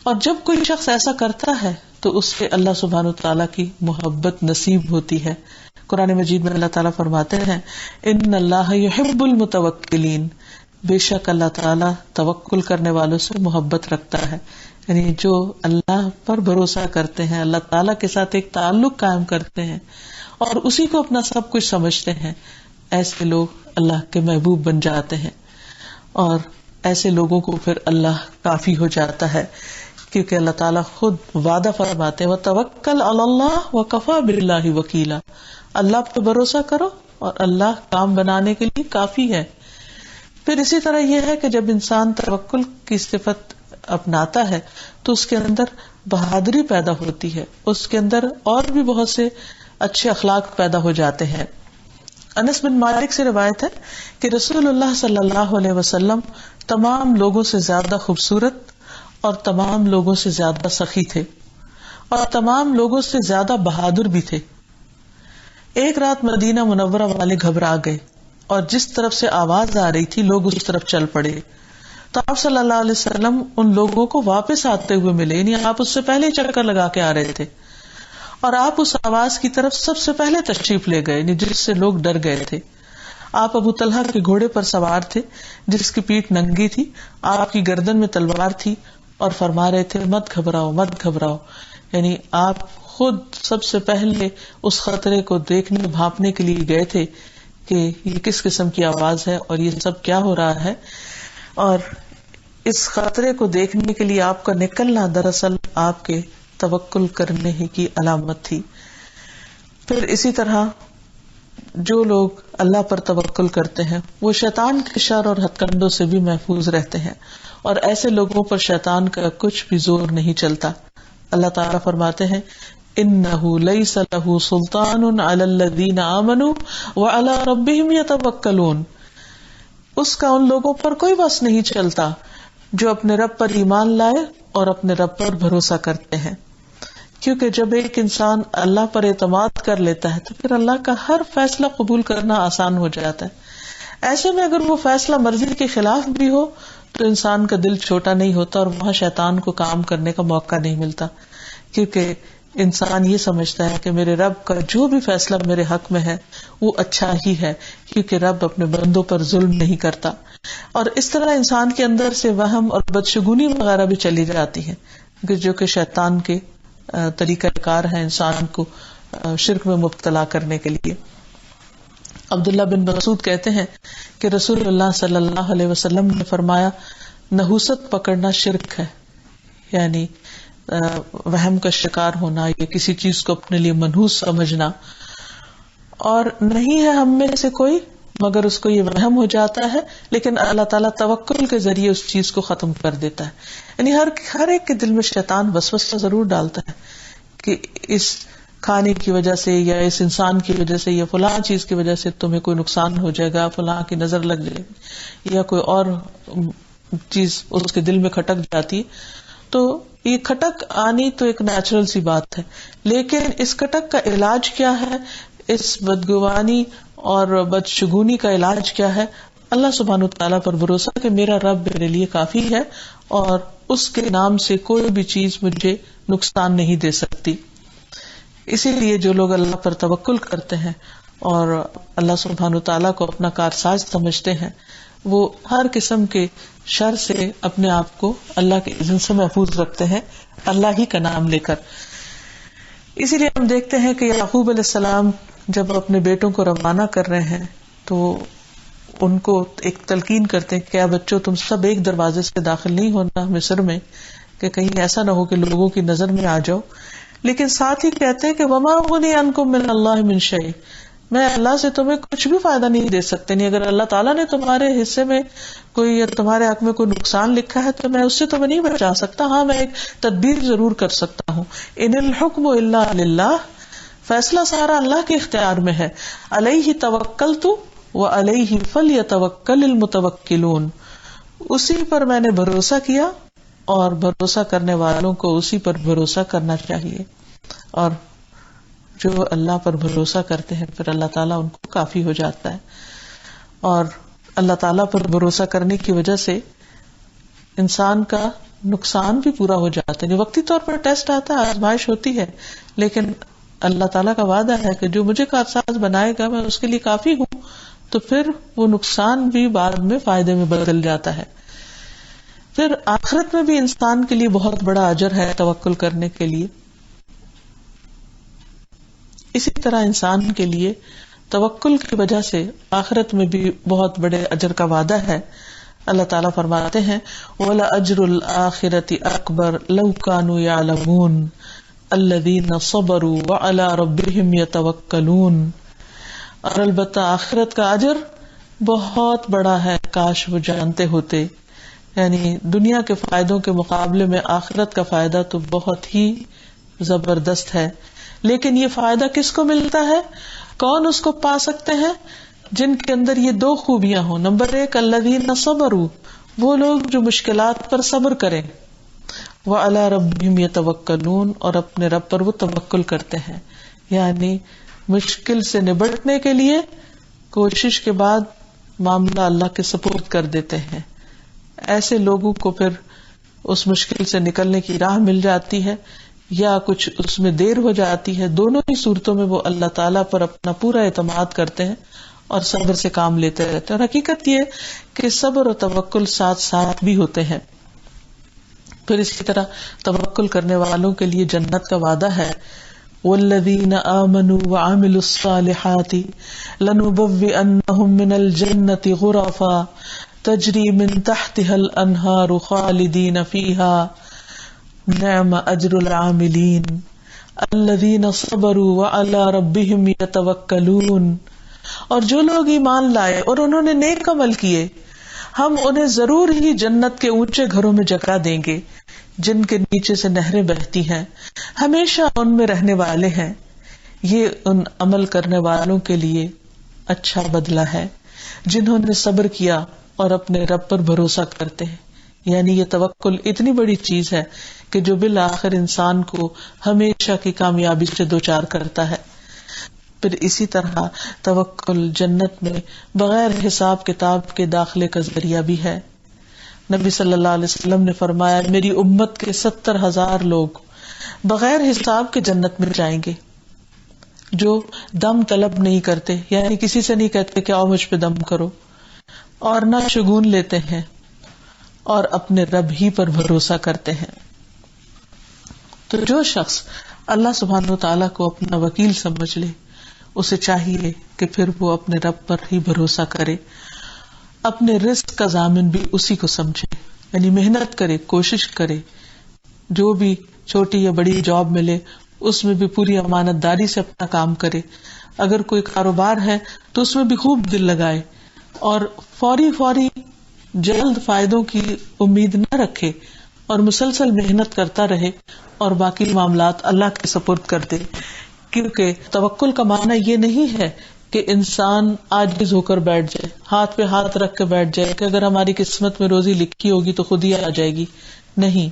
اور جب کوئی شخص ایسا کرتا ہے تو اس سے اللہ سبحانہ وتعالیٰ کی محبت نصیب ہوتی ہے۔ قرآن مجید میں اللہ تعالیٰ فرماتے ہیں ان اللہ یحب المتوکلین، بے شک اللہ تعالیٰ توکل کرنے والوں سے محبت رکھتا ہے، یعنی جو اللہ پر بھروسہ کرتے ہیں، اللہ تعالیٰ کے ساتھ ایک تعلق قائم کرتے ہیں اور اسی کو اپنا سب کچھ سمجھتے ہیں، ایسے لوگ اللہ کے محبوب بن جاتے ہیں، اور ایسے لوگوں کو پھر اللہ کافی ہو جاتا ہے، کیونکہ اللہ تعالیٰ خود وعدہ فرماتے ہیں وَتَوَكَّلْ عَلَى اللَّهِ وَكَفَى بِاللَّهِ وَكِيلًا، اللہ پہ بھروسہ کرو اور اللہ کام بنانے کے لیے کافی ہے۔ پھر اسی طرح یہ ہے کہ جب انسان توکل کی صفت اپناتا ہے تو اس کے اندر بہادری پیدا ہوتی ہے، اس کے اندر اور بھی بہت سے اچھے اخلاق پیدا ہو جاتے ہیں۔ انس بن مالک سے روایت ہے کہ رسول اللہ صلی اللہ علیہ وسلم تمام لوگوں سے زیادہ خوبصورت اور تمام لوگوں سے زیادہ سخی تھے اور تمام لوگوں سے زیادہ بہادر بھی تھے۔ ایک رات مدینہ منورہ والے گھبرا گئے اور جس طرف سے آواز آ رہی تھی لوگ اس طرف چل پڑے، تو آپ صلی اللہ علیہ وسلم ان لوگوں کو واپس آتے ہوئے ملے، یعنی آپ اس سے پہلے چکر لگا کے آ رہے تھے، اور آپ اس آواز کی طرف سب سے پہلے تشریف لے گئے، یعنی جس سے لوگ ڈر گئے تھے۔ آپ ابو طلحہ کے گھوڑے پر سوار تھے جس کی پیٹھ ننگی تھی، آپ کی گردن میں تلوار تھی اور فرما رہے تھے مت گھبراؤ مت گھبراؤ، یعنی آپ خود سب سے پہلے اس خطرے کو دیکھنے بھانپنے کے لیے گئے تھے کہ یہ کس قسم کی آواز ہے اور یہ سب کیا ہو رہا ہے، اور اس خطرے کو دیکھنے کے لیے آپ کا نکلنا دراصل آپ کے توکل کرنے کی علامت تھی۔ پھر اسی طرح جو لوگ اللہ پر توکل کرتے ہیں وہ شیطان کے شر اور ہتھ کنڈوں سے بھی محفوظ رہتے ہیں، اور ایسے لوگوں پر شیطان کا کچھ بھی زور نہیں چلتا۔ اللہ تعالیٰ فرماتے ہیں انہ لیس لہ سلطان علی الذین آمنوا وعلی ربہم یتوکلون، اس کا ان لوگوں پر کوئی بس نہیں چلتا جو اپنے رب پر ایمان لائے اور اپنے رب پر بھروسہ کرتے ہیں، کیونکہ جب ایک انسان اللہ پر اعتماد کر لیتا ہے تو پھر اللہ کا ہر فیصلہ قبول کرنا آسان ہو جاتا ہے۔ ایسے میں اگر وہ فیصلہ مرضی کے خلاف بھی ہو تو انسان کا دل چھوٹا نہیں ہوتا اور وہاں شیطان کو کام کرنے کا موقع نہیں ملتا، کیونکہ انسان یہ سمجھتا ہے کہ میرے رب کا جو بھی فیصلہ میرے حق میں ہے وہ اچھا ہی ہے، کیونکہ رب اپنے بندوں پر ظلم نہیں کرتا۔ اور اس طرح انسان کے اندر سے وہم اور بدشگونی وغیرہ بھی چلی جاتی ہے جو کہ شیطان کے طریقہ کار ہے انسان کو شرک میں مبتلا کرنے کے لیے۔ عبداللہ بن مسعود کہتے ہیں کہ رسول اللہ صلی اللہ علیہ وسلم نے فرمایا نحوست پکڑنا شرک ہے، یعنی وہم کا شکار ہونا یا کسی چیز کو اپنے لیے منحوس سمجھنا، اور نہیں ہے ہم میں سے کوئی مگر اس کو یہ وہم ہو جاتا ہے، لیکن اللہ تعالیٰ توکل کے ذریعے اس چیز کو ختم کر دیتا ہے۔ یعنی ہر ایک کے دل میں شیطان وسوسہ ضرور ڈالتا ہے کہ اس کھانے کی وجہ سے یا اس انسان کی وجہ سے یا فلاں چیز کی وجہ سے تمہیں کوئی نقصان ہو جائے گا، فلاں کی نظر لگ جائے گی یا کوئی اور چیز اس کے دل میں کھٹک جاتی ہے۔ تو یہ کھٹک آنی تو ایک نیچرل سی بات ہے، لیکن اس کھٹک کا علاج کیا ہے، اس بدگمانی اور بدشگونی کا علاج کیا ہے؟ اللہ سبحانہ وتعالیٰ پر بھروسہ کہ میرا رب میرے لیے کافی ہے اور اس کے نام سے کوئی بھی چیز مجھے نقصان نہیں دے سکتی۔ اسی لیے جو لوگ اللہ پر توکل کرتے ہیں اور اللہ سبحانہ وتعالیٰ کو اپنا کارساز سمجھتے ہیں وہ ہر قسم کے شر سے اپنے آپ کو اللہ کے اذن سے محفوظ رکھتے ہیں، اللہ ہی کا نام لے کر۔ اسی لیے ہم دیکھتے ہیں کہ یعقوب علیہ السلام جب اپنے بیٹوں کو روانہ کر رہے ہیں تو ان کو ایک تلقین کرتے ہیں کہ کیا بچوں تم سب ایک دروازے سے داخل نہیں ہونا مصر میں، کہ کہیں ایسا نہ ہو کہ لوگوں کی نظر میں آ جاؤ، لیکن ساتھ ہی کہتے ہیں کہ وما اغنی عنکم من اللہ من شیء، میں اللہ سے تمہیں کچھ بھی فائدہ نہیں دے سکتے، نہیں اگر اللہ تعالیٰ نے تمہارے حصے میں کوئی یا تمہارے حق میں کوئی نقصان لکھا ہے تو میں اس سے تمہیں نہیں بچا سکتا، ہاں میں ایک تدبیر ضرور کر سکتا ہوں۔ ان الحکم الا للہ، فیصلہ سارا اللہ کے اختیار میں ہے۔ علیہ توکلت وعلیہ فلیتوکل المتوکلون، اسی پر میں نے بھروسہ کیا اور بھروسہ کرنے والوں کو اسی پر بھروسہ کرنا چاہیے، اور جو اللہ پر بھروسہ کرتے ہیں پھر اللہ تعالیٰ ان کو کافی ہو جاتا ہے۔ اور اللہ تعالیٰ پر بھروسہ کرنے کی وجہ سے انسان کا نقصان بھی پورا ہو جاتا ہے۔ جو وقتی طور پر ٹیسٹ آتا ہے، آزمائش ہوتی ہے، لیکن اللہ تعالیٰ کا وعدہ ہے کہ جو مجھے کارساز بنائے گا میں اس کے لیے کافی ہوں، تو پھر وہ نقصان بھی بعد میں فائدے میں بدل جاتا ہے۔ پھر آخرت میں بھی انسان کے لیے بہت بڑا اجر ہے توکل کرنے کے لیے۔ اسی طرح انسان کے لیے توکل کی وجہ سے آخرت میں بھی بہت بڑے اجر کا وعدہ ہے۔ اللہ تعالیٰ فرماتے ہیں وَلَأَجْرُ الْآخِرَةِ أَكْبَرُ لَوْ كَانُوا يَعْلَمُونَ الَّذِينَ صَبَرُوا وَعَلَى رَبِّهِمْ يَتَوَكَّلُونَ، اور البتہ آخرت کا اجر بہت بڑا ہے کاش وہ جانتے ہوتے، یعنی دنیا کے فائدوں کے مقابلے میں آخرت کا فائدہ تو بہت ہی زبردست ہے۔ لیکن یہ فائدہ کس کو ملتا ہے، کون اس کو پا سکتے ہیں؟ جن کے اندر یہ دو خوبیاں ہوں۔ نمبر 1 الذین صبروا، وہ لوگ جو مشکلات پر صبر کریں، وعلی ربہم یتوکلون، اور اپنے رب پر وہ توکل کرتے ہیں، یعنی مشکل سے نبٹنے کے لیے کوشش کے بعد معاملہ اللہ کے سپرد کر دیتے ہیں۔ ایسے لوگوں کو پھر اس مشکل سے نکلنے کی راہ مل جاتی ہے یا کچھ اس میں دیر ہو جاتی ہے، دونوں ہی صورتوں میں وہ اللہ تعالیٰ پر اپنا پورا اعتماد کرتے ہیں اور صبر سے کام لیتے رہتے ہیں. اور حقیقت یہ کہ صبر اور توکل ساتھ ساتھ بھی ہوتے ہیں. پھر اسی طرح توکل کرنے والوں کے لیے جنت کا وعدہ ہے. والذین آمنوا وعملوا الصالحات لنبوئنہم من الجنة غرفا تجری من تحتها الانہار خالدین فیہا نعم اجر العاملین الذین صبروا وعلی ربہم یتوکلون. اور جو لوگ ایمان لائے اور انہوں نے نیک عمل کیے ہم انہیں ضرور ہی جنت کے اونچے گھروں میں جگہ دیں گے جن کے نیچے سے نہریں بہتی ہیں، ہمیشہ ان میں رہنے والے ہیں. یہ ان عمل کرنے والوں کے لیے اچھا بدلہ ہے جنہوں نے صبر کیا اور اپنے رب پر بھروسہ کرتے ہیں. یعنی یہ توکل اتنی بڑی چیز ہے کہ جو بالآخر انسان کو ہمیشہ کی کامیابی سے دوچار کرتا ہے. پھر اسی طرح توکل جنت میں بغیر حساب کتاب کے داخلے کا ذریعہ بھی ہے. نبی صلی اللہ علیہ وسلم نے فرمایا میری امت کے 70,000 لوگ بغیر حساب کے جنت میں جائیں گے جو دم طلب نہیں کرتے، یعنی کسی سے نہیں کہتے کہ آؤ مجھ پہ دم کرو، اور نہ شگون لیتے ہیں اور اپنے رب ہی پر بھروسہ کرتے ہیں. تو جو شخص اللہ سبحانہ وتعالیٰ کو اپنا وکیل سمجھ لے اسے چاہیے کہ پھر وہ اپنے رب پر ہی بھروسہ کرے، اپنے رزق کا ضامن بھی اسی کو سمجھے، یعنی محنت کرے، کوشش کرے، جو بھی چھوٹی یا بڑی جاب ملے اس میں بھی پوری امانت داری سے اپنا کام کرے. اگر کوئی کاروبار ہے تو اس میں بھی خوب دل لگائے اور فوری جلد فائدوں کی امید نہ رکھے اور مسلسل محنت کرتا رہے اور باقی معاملات اللہ کے سپرد کر دے. کیونکہ توکل کا معنی یہ نہیں ہے کہ انسان عاجز ہو کر بیٹھ جائے، ہاتھ پہ ہاتھ رکھ کے بیٹھ جائے کہ اگر ہماری قسمت میں روزی لکھی ہوگی تو خود ہی آ جائے گی. نہیں،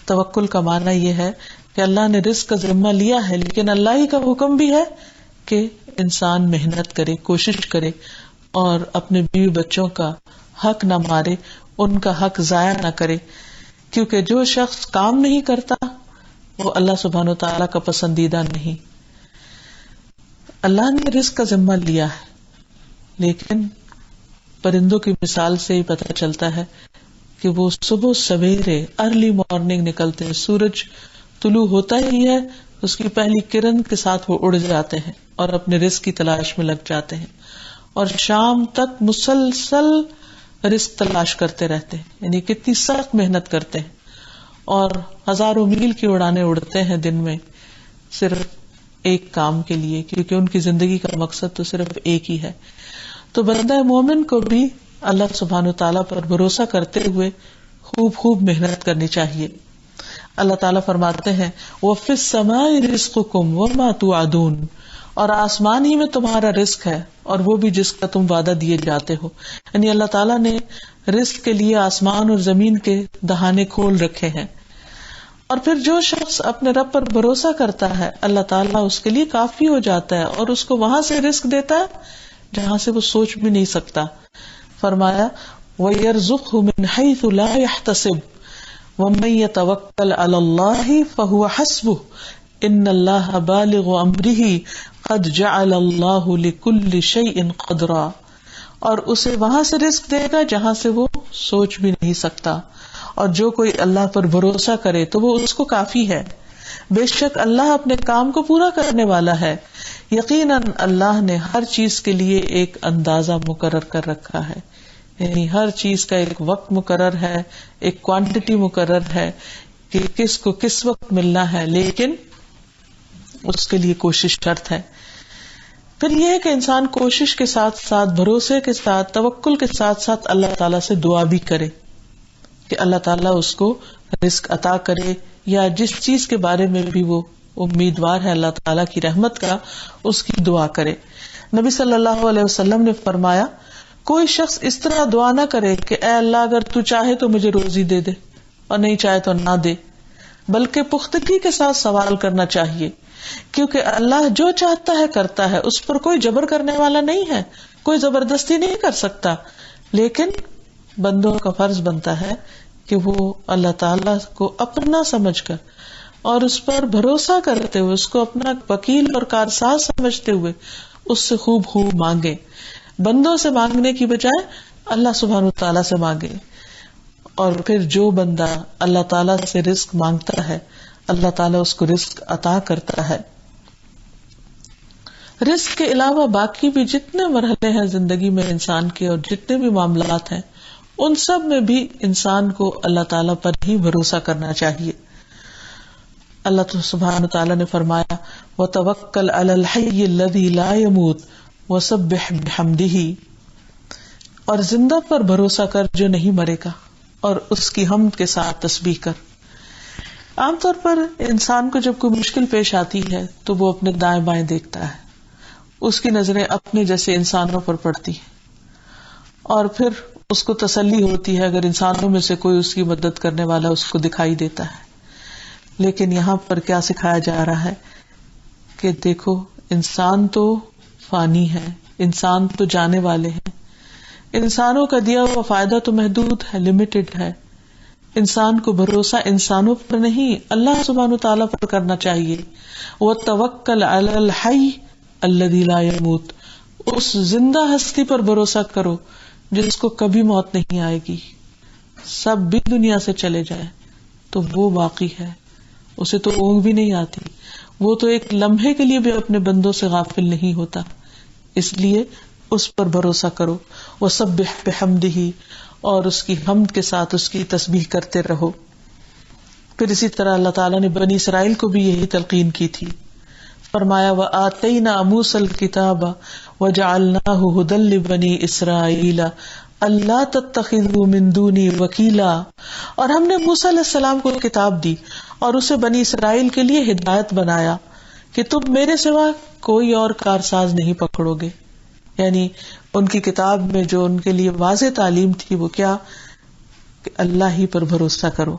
توکل کا معنی یہ ہے کہ اللہ نے رزق کا ذمہ لیا ہے لیکن اللہ ہی کا حکم بھی ہے کہ انسان محنت کرے، کوشش کرے اور اپنے بیوی بچوں کا حق نہ مارے، ان کا حق ضائع نہ کرے. کیونکہ جو شخص کام نہیں کرتا وہ اللہ سبحانہ وتعالیٰ کا پسندیدہ نہیں. اللہ نے رزق کا ذمہ لیا ہے لیکن پرندوں کی مثال سے ہی پتہ چلتا ہے کہ وہ صبح سویرے ارلی مارننگ نکلتے ہیں، سورج طلوع ہوتا ہی ہے اس کی پہلی کرن کے ساتھ وہ اڑ جاتے ہیں اور اپنے رزق کی تلاش میں لگ جاتے ہیں اور شام تک مسلسل رزق تلاش کرتے رہتے ہیں. یعنی کتنی سخت محنت کرتے ہیں اور ہزاروں میل کی اڑانے اڑتے ہیں دن میں صرف ایک کام کے لیے، کیونکہ ان کی زندگی کا مقصد تو صرف ایک ہی ہے. تو بندہ مومن کو بھی اللہ سبحانہ تعالیٰ پر بھروسہ کرتے ہوئے خوب محنت کرنی چاہیے. اللہ تعالیٰ فرماتے ہیں وَفِي السَّمَاءِ رِزْقُكُمْ وَمَا تُوعَدُونَ، اور آسمان ہی میں تمہارا رزق ہے اور وہ بھی جس کا تم وعدہ دیے جاتے ہو. یعنی اللہ تعالیٰ نے رزق کے لیے آسمان اور زمین کے دہانے کھول رکھے ہیں. اور پھر جو شخص اپنے رب پر بھروسہ کرتا ہے اللہ تعالیٰ اس کے لیے کافی ہو جاتا ہے اور اس کو وہاں سے رزق دیتا ہے جہاں سے وہ سوچ بھی نہیں سکتا. فرمایا وَيَرْزُقْهُ مِنْ حَيْثُ لَا يَحْتَسِبُ وَمَن يَتَوَكَّلْ عَلَى اللَّهِ فَهُوَ حَسْبُهُ إِنَّ اللَّهَ بَالِغُ أَمْرِهِ قَدْ جَعَلَ اللَّهُ لِكُلِّ شَيْءٍ قَدْرًا. اور اسے وہاں سے رزق دے گا جہاں سے وہ سوچ بھی نہیں سکتا. اور جو کوئی اللہ پر بھروسہ کرے تو وہ اس کو کافی ہے. بے شک اللہ اپنے کام کو پورا کرنے والا ہے. یقیناً اللہ نے ہر چیز کے لیے ایک اندازہ مقرر کر رکھا ہے، یعنی ہر چیز کا ایک وقت مقرر ہے، ایک کوانٹٹی مقرر ہے کہ کس کو کس وقت ملنا ہے، لیکن اس کے لیے کوشش شرط ہے. پھر یہ ہے کہ انسان کوشش کے ساتھ ساتھ، بھروسے کے ساتھ، توکل کے ساتھ ساتھ اللہ تعالیٰ سے دعا بھی کرے کہ اللہ تعالیٰ اس کو رزق عطا کرے، یا جس چیز کے بارے میں بھی وہ امیدوار ہے اللہ تعالیٰ کی رحمت کا، اس کی دعا کرے. نبی صلی اللہ علیہ وسلم نے فرمایا کوئی شخص اس طرح دعا نہ کرے کہ اے اللہ اگر تو چاہے تو مجھے روزی دے دے اور نہیں چاہے تو نہ دے، بلکہ پختگی کے ساتھ سوال کرنا چاہیے، کیونکہ اللہ جو چاہتا ہے کرتا ہے، اس پر کوئی جبر کرنے والا نہیں ہے، کوئی زبردستی نہیں کر سکتا. لیکن بندوں کا فرض بنتا ہے کہ وہ اللہ تعالیٰ کو اپنا سمجھ کر اور اس پر بھروسہ کرتے ہوئے، اس کو اپنا وکیل اور کارساز سمجھتے ہوئے اس سے خوب مانگے. بندوں سے مانگنے کی بجائے اللہ سبحانہ وتعالیٰ سے مانگے. اور پھر جو بندہ اللہ تعالیٰ سے رزق مانگتا ہے اللہ تعالیٰ اس کو رزق عطا کرتا ہے. رزق کے علاوہ باقی بھی جتنے مرحلے ہیں زندگی میں انسان کے اور جتنے بھی معاملات ہیں ان سب میں بھی انسان کو اللہ تعالیٰ پر ہی بھروسہ کرنا چاہیے. اللہ سبحانہ وتعالیٰ نے فرمایا وَتَوَكَّلْ عَلَى الْحَيِّ الَّذِي لَا يَمُوتُ وَسَبِّحْ بِحَمْدِهِ، اور زندہ پر بھروسہ کر جو نہیں مرے گا اور اس کی حمد کے ساتھ تسبیح کر. عام طور پر انسان کو جب کوئی مشکل پیش آتی ہے تو وہ اپنے دائیں بائیں دیکھتا ہے، اس کی نظریں اپنے جیسے انسانوں پر پڑتی ہیں اور پھر اس کو تسلی ہوتی ہے اگر انسانوں میں سے کوئی اس کی مدد کرنے والا اس کو دکھائی دیتا ہے. لیکن یہاں پر کیا سکھایا جا رہا ہے کہ دیکھو انسان تو فانی ہے، انسان تو جانے والے ہیں، انسانوں کا دیا ہوا فائدہ تو محدود ہے، لمیٹڈ ہے. انسان کو بھروسہ انسانوں پر نہیں اللہ سبحانہ وتعالیٰ پر کرنا چاہیے. وَتَوَكَّلْ عَلَى الْحَيِّ الَّذِي لَا يَمُوتُ، اس زندہ ہستی پر بھروسہ کرو جس کو کبھی موت نہیں آئے گی. سب بھی دنیا سے چلے جائے تو وہ باقی ہے، اسے تو اونگ بھی نہیں آتی، وہ تو ایک لمحے کے لیے بھی اپنے بندوں سے غافل نہیں ہوتا. اس لیے اس پر بھروسہ کرو. وَسَبِّحْ بِحَمْدِهِ، اور اس کی حمد کے ساتھ اس کی تسبیح کرتے رہو. پھر اسی طرح اللہ تعالیٰ نے بنی اسرائیل کو بھی یہی تلقین کی تھی. فرمایا وَآتَيْنَا مُوسَى الْكِتَابَ وَجَعَلْنَاهُ هُدًى لِبَنِي إِسْرَائِيلَ أَلَّا تَتَّخِذُوا مِن دُونِي وَكِيلًا، اور ہم نے موسیٰ علیہ السلام کو کتاب دی اور اسے بنی اسرائیل کے لیے ہدایت بنایا کہ تم میرے سوا کوئی اور کارساز نہیں پکڑو گے. یعنی ان کی کتاب میں جو ان کے لیے واضح تعلیم تھی وہ کیا کہ اللہ ہی پر بھروسہ کرو.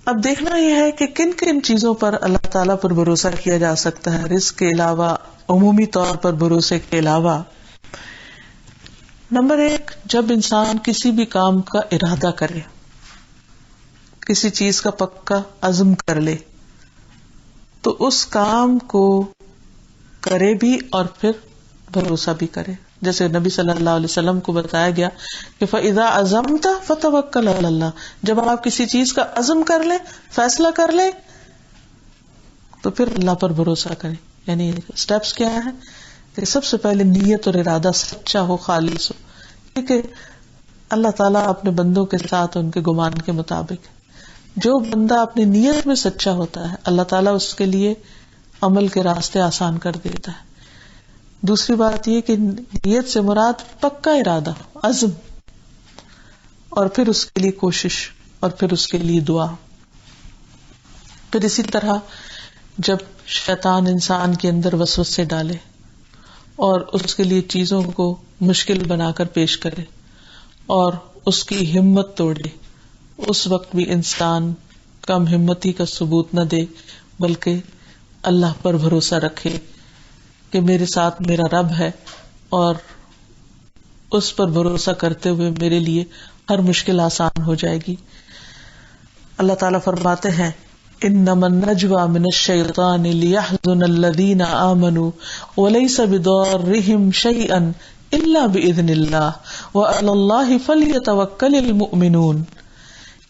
اب دیکھنا یہ ہے کہ کن کن چیزوں پر اللہ تعالیٰ پر بھروسہ کیا جا سکتا ہے رزق کے علاوہ، عمومی طور پر بھروسے کے علاوہ. نمبر 1، جب انسان کسی بھی کام کا ارادہ کرے، کسی چیز کا پکا عزم کر لے تو اس کام کو کرے بھی اور پھر بھروسہ بھی کرے. جیسے نبی صلی اللہ علیہ وسلم کو بتایا گیا کہ فَإِذَا عَزَمْتَ فَتَوَكَّلْ عَلَى اللَّهِ، جب آپ کسی چیز کا عزم کر لیں، فیصلہ کر لیں تو پھر اللہ پر بھروسہ کریں. یعنی سٹیپس کیا ہے کہ سب سے پہلے نیت اور ارادہ سچا ہو، خالص ہو، کیونکہ اللہ تعالیٰ اپنے بندوں کے ساتھ ان کے گمان کے مطابق، جو بندہ اپنی نیت میں سچا ہوتا ہے اللہ تعالیٰ اس کے لیے عمل کے راستے آسان کر دیتا ہے. دوسری بات یہ کہ نیت سے مراد پکا ارادہ، عزم، اور پھر اس کے لیے کوشش اور پھر اس کے لیے دعا. پھر اسی طرح جب شیطان انسان کے اندر وسوسے ڈالے اور اس کے لیے چیزوں کو مشکل بنا کر پیش کرے اور اس کی ہمت توڑے، اس وقت بھی انسان کم ہمتی کا ثبوت نہ دے بلکہ اللہ پر بھروسہ رکھے کہ میرے ساتھ میرا رب ہے اور اس پر بھروسہ کرتے ہوئے میرے لیے ہر مشکل آسان ہو جائے گی. اللہ تعالیٰ فرماتے ہیں انما النجوى من الشیطان لیحزن الذین آمنوا وليس بضارهم شیئا الا باذن اللہ وعلی اللہ فلیتوکل المؤمنون.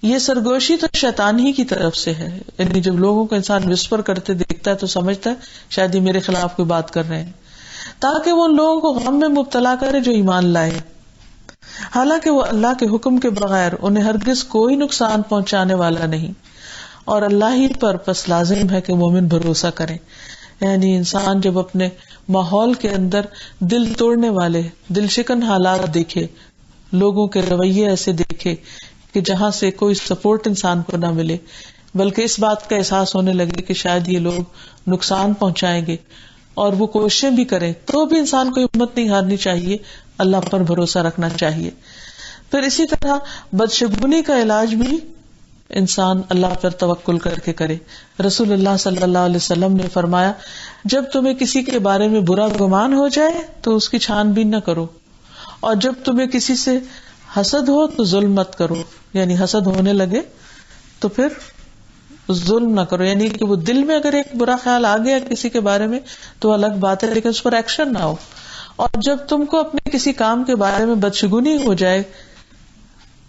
یہ سرگوشی تو شیطان ہی کی طرف سے ہے. یعنی جب لوگوں کو انسان وسپر کرتے دیکھتا ہے تو سمجھتا ہے شاید یہ میرے خلاف کوئی بات کر رہے ہیں، تاکہ وہ ان لوگوں کو غم میں مبتلا کرے جو ایمان لائے، حالانکہ وہ اللہ کے حکم کے بغیر انہیں ہرگز کوئی نقصان پہنچانے والا نہیں، اور اللہ ہی پر پس لازم ہے کہ مومن بھروسہ کریں. یعنی انسان جب اپنے ماحول کے اندر دل توڑنے والے، دل شکن حالات دیکھے، لوگوں کے رویے ایسے دیکھے کہ جہاں سے کوئی سپورٹ انسان کو نہ ملے، بلکہ اس بات کا احساس ہونے لگے کہ شاید یہ لوگ نقصان پہنچائیں گے اور وہ کوششیں بھی کریں، تو بھی انسان کو ہمت نہیں ہارنی چاہیے، اللہ پر بھروسہ رکھنا چاہیے. پھر اسی طرح بدشگونی کا علاج بھی انسان اللہ پر توکل کر کے کرے. رسول اللہ صلی اللہ علیہ وسلم نے فرمایا جب تمہیں کسی کے بارے میں برا گمان ہو جائے تو اس کی چھان بین نہ کرو، اور جب تمہیں کسی سے حسد ہو تو ظلم مت کرو. یعنی حسد ہونے لگے تو پھر ظلم نہ کرو، یعنی کہ وہ دل میں اگر ایک برا خیال آ گیا کسی کے بارے میں تو الگ بات ہے، لیکن اس پر ایکشن نہ ہو. اور جب تم کو اپنے کسی کام کے بارے میں بدشگونی ہو جائے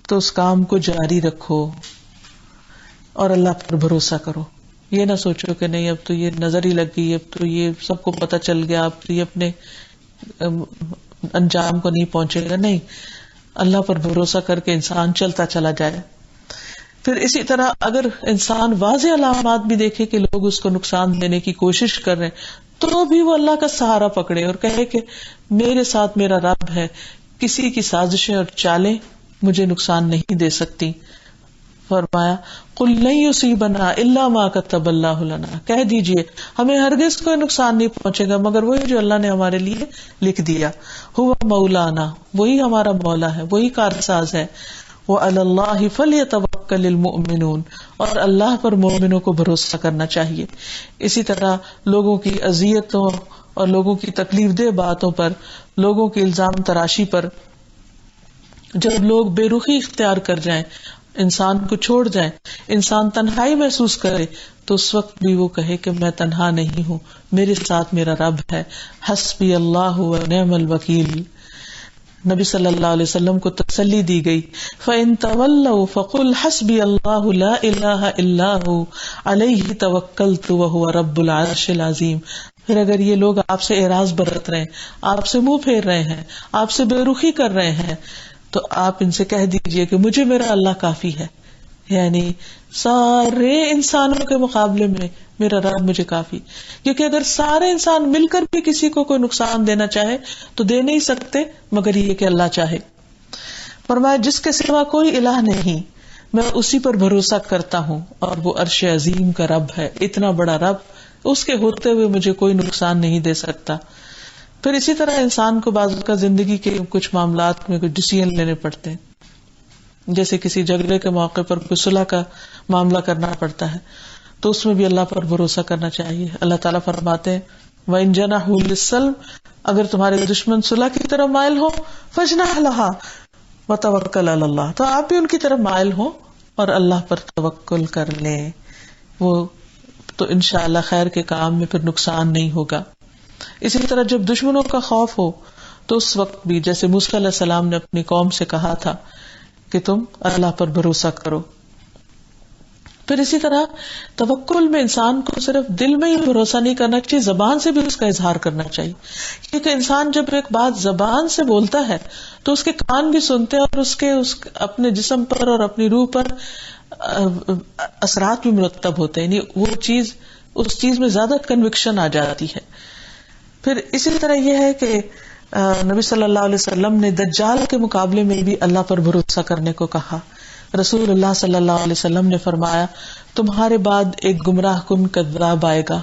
تو اس کام کو جاری رکھو اور اللہ پر بھروسہ کرو. یہ نہ سوچو کہ نہیں اب تو یہ نظر ہی لگ گئی، اب تو یہ سب کو پتہ چل گیا، اب تو یہ اپنے انجام کو نہیں پہنچے گا. نہیں، اللہ پر بھروسہ کر کے انسان چلتا چلا جائے. پھر اسی طرح اگر انسان واضح علامات بھی دیکھے کہ لوگ اس کو نقصان دینے کی کوشش کر رہے ہیں تو بھی وہ اللہ کا سہارا پکڑے اور کہے کہ میرے ساتھ میرا رب ہے، کسی کی سازشیں اور چالیں مجھے نقصان نہیں دے سکتی. فرمایا قل لن یصیبنا الا ما کتب اللہ لنا، کہہ دیجئے ہمیں ہرگز کوئی نقصان نہیں پہنچے گا مگر وہی جو اللہ نے ہمارے لیے لکھ دیا. ہوا مولانا، وہی ہمارا مولا ہے، وہی کارساز ہے. وعلی اللہ فلیتوکل المؤمنون، اور اللہ پر مومنوں کو بھروسہ کرنا چاہیے. اسی طرح لوگوں کی اذیتوں اور لوگوں کی تکلیف دہ باتوں پر، لوگوں کی الزام تراشی پر جب لوگ بے رخی اختیار کر جائیں، انسان کو چھوڑ جائیں، انسان تنہائی محسوس کرے، تو اس وقت بھی وہ کہے کہ میں تنہا نہیں ہوں، میرے ساتھ میرا رب ہے. حسبی اللہ و نعم الوکیل. نبی صلی اللہ علیہ وسلم کو تسلی دی گئی. فَإِن تَوَلَّوْا فَقُلْ حَسْبِيَ اللَّهُ لَا إِلَٰهَ إِلَّا هُوَ عَلَيْهِ تَوَكَّلْتُ وَهُوَ رَبُّ الْعَرْشِ الْعَظِيمِ. پھر اگر یہ لوگ آپ سے اعراض برت رہے ہیں، آپ سے منہ پھیر رہے ہیں، آپ سے بے رخی کر رہے ہیں، تو آپ ان سے کہہ دیجئے کہ مجھے میرا اللہ کافی ہے. یعنی سارے انسانوں کے مقابلے میں میرا رب مجھے کافی. کیونکہ اگر سارے انسان مل کر بھی کسی کو کوئی نقصان دینا چاہے تو دے نہیں سکتے مگر یہ کہ اللہ چاہے. فرمایا جس کے سوا کوئی الہ نہیں، میں اسی پر بھروسہ کرتا ہوں اور وہ عرش عظیم کا رب ہے. اتنا بڑا رب، اس کے ہوتے ہوئے مجھے کوئی نقصان نہیں دے سکتا. پھر اسی طرح انسان کو بعض کا زندگی کے کچھ معاملات میں کچھ ڈیسیژن لینے پڑتے ہیں، جیسے کسی جھگڑے کے موقع پر کوئی صلح کا معاملہ کرنا پڑتا ہے، تو اس میں بھی اللہ پر بھروسہ کرنا چاہیے. اللہ تعالیٰ فرماتے ہیں وَإِن جَنَحُوا لِلسَّلْمِ، اگر تمہارے دشمن صلح کی طرف مائل ہو فَاجْنَحْ لَهَا وَتَوَكَّلْ عَلَى اللَّهِ، تو آپ بھی ان کی طرف مائل ہو اور اللہ پر توکل کر لیں، وہ تو انشاءاللہ خیر کے کام میں پھر نقصان نہیں ہوگا. اسی طرح جب دشمنوں کا خوف ہو تو اس وقت بھی جیسے موسیٰ علیہ السلام نے اپنی قوم سے کہا تھا کہ تم اللہ پر بھروسہ کرو. پھر اسی طرح توکل میں انسان کو صرف دل میں ہی بھروسہ نہیں کرنا چاہیے، زبان سے بھی اس کا اظہار کرنا چاہیے. کیونکہ انسان جب ایک بات زبان سے بولتا ہے تو اس کے کان بھی سنتے ہیں اور اس کے اپنے جسم پر اور اپنی روح پر اثرات بھی مرتب ہوتے ہیں، یعنی وہ چیز اس چیز میں زیادہ کنوکشن آ جاتی ہے. پھر اسی طرح یہ ہے کہ نبی صلی اللہ علیہ وسلم نے دجال کے مقابلے میں بھی اللہ پر بھروسہ کرنے کو کہا. رسول اللہ صلی اللہ علیہ وسلم نے فرمایا تمہارے بعد ایک گمراہ کن کذاب آئے گا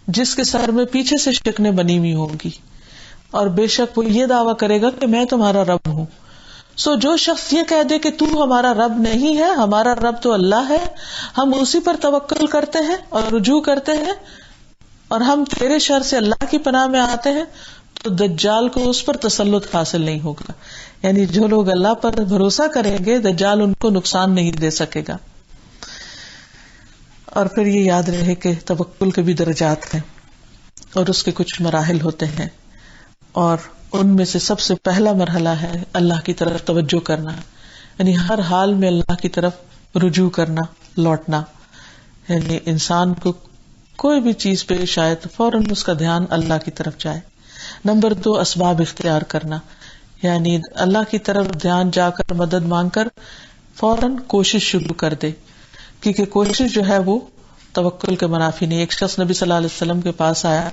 جس کے سر میں پیچھے سے شکنیں بنی ہوئی ہوں گی، اور بے شک وہ یہ دعویٰ کرے گا کہ میں تمہارا رب ہوں. سو جو شخص یہ کہہ دے کہ تو ہمارا رب نہیں ہے، ہمارا رب تو اللہ ہے، ہم اسی پر توکل کرتے ہیں اور رجوع کرتے ہیں اور ہم تیرے شر سے اللہ کی پناہ میں آتے ہیں، تو دجال کو اس پر تسلط حاصل نہیں ہوگا. یعنی جو لوگ اللہ پر بھروسہ کریں گے دجال ان کو نقصان نہیں دے سکے گا. اور پھر یہ یاد رہے کہ توکل کے بھی درجات ہیں اور اس کے کچھ مراحل ہوتے ہیں، اور ان میں سے سب سے پہلا مرحلہ ہے اللہ کی طرف توجہ کرنا، یعنی ہر حال میں اللہ کی طرف رجوع کرنا، لوٹنا. یعنی انسان کو کوئی بھی چیز پیش آئے تو فوراً اس کا دھیان اللہ کی طرف جائے. نمبر 2 اسباب اختیار کرنا، یعنی اللہ کی طرف دھیان جا کر مدد مانگ کر فوراً کوشش شروع کر دے، کیونکہ کوشش جو ہے وہ توکل کے منافی نہیں. ایک شخص نبی صلی اللہ علیہ وسلم کے پاس آیا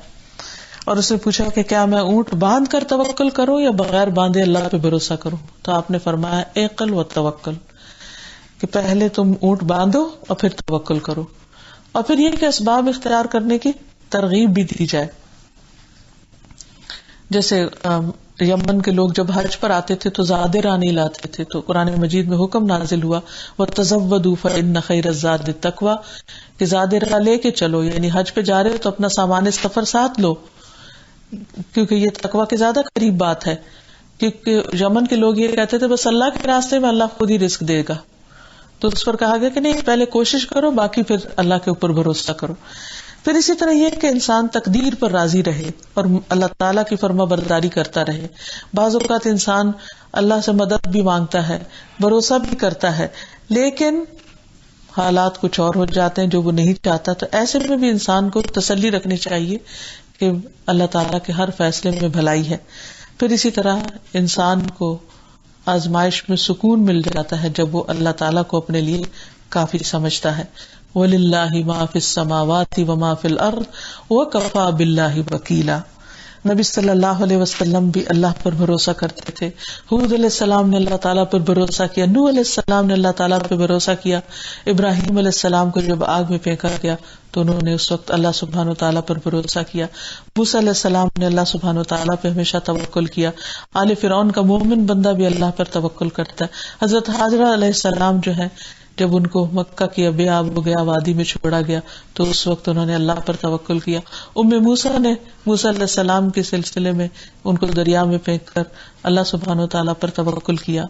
اور اس نے پوچھا کہ کیا میں اونٹ باندھ کر توکل کروں یا بغیر باندھے اللہ پہ بھروسہ کروں؟ تو آپ نے فرمایا اعقل و توکل، کہ پہلے تم اونٹ باندھو اور پھر توکل کرو. اور پھر یہ کہ اسباب اختیار کرنے کی ترغیب بھی دی جائے. جیسے یمن کے لوگ جب حج پر آتے تھے تو زاد راہ نہیں لاتے تھے، تو قرآن مجید میں حکم نازل ہوا وَتَزَوَّدُوا فَإِنَّ خَيْرَ الزَّادِ التَّقْوَىٰ، کہ زاد راہ لے کے چلو، یعنی حج پہ جا رہے ہو تو اپنا سامان سفر ساتھ لو، کیونکہ یہ تقویٰ کے زیادہ قریب بات ہے. کیونکہ یمن کے لوگ یہ کہتے تھے بس اللہ کے راستے میں اللہ خود ہی رزق دے گا، تو اس پر کہا گیا کہ نہیں، پہلے کوشش کرو، باقی پھر اللہ کے اوپر بھروسہ کرو. پھر اسی طرح یہ کہ انسان تقدیر پر راضی رہے اور اللہ تعالیٰ کی فرما برداری کرتا رہے. بعض اوقات انسان اللہ سے مدد بھی مانگتا ہے, بھروسہ بھی کرتا ہے, لیکن حالات کچھ اور ہو جاتے ہیں جو وہ نہیں چاہتا. تو ایسے میں بھی انسان کو تسلی رکھنی چاہیے کہ اللہ تعالیٰ کے ہر فیصلے میں بھلائی ہے. پھر اسی طرح انسان کو آزمائش میں سکون مل جاتا ہے جب وہ اللہ تعالیٰ کو اپنے لیے کافی سمجھتا ہے. وَلِلَّهِ مَا فِي السَّمَاوَاتِ وَمَا فِي الْأَرْضِ وَكَفَى بِاللَّهِ وَكِيلًا. نبی صلی اللہ علیہ وسلم بھی اللہ پر بھروسہ کرتے تھے. حود علیہ السلام نے اللہ تعالیٰ پر بھروسہ کیا, نوح علیہ السلام نے اللہ تعالیٰ پر بھروسہ کیا, ابراہیم علیہ السلام کو جب آگ میں پھینکا گیا تو انہوں نے اس وقت اللہ سبحانہ و تعالیٰ پر بھروسہ کیا. موسیٰ علیہ السلام نے اللہ سبحانہ و تعالیٰ پہ ہمیشہ توکل کیا. آل فرعون کا مومن بندہ بھی اللہ پر توکل کرتا ہے. حضرت حاجرہ علیہ السلام جو ہے, جب ان کو مکہ کی بے آب ہو گیا, وادی میں چھوڑا گیا, تو اس وقت انہوں نے اللہ پر توکل کیا. موسیٰ نے موسیٰ علیہ السلام کے سلسلے میں ان کو دریا میں پھینک کر اللہ سبحانہ و تعالیٰ پر توکل کیا.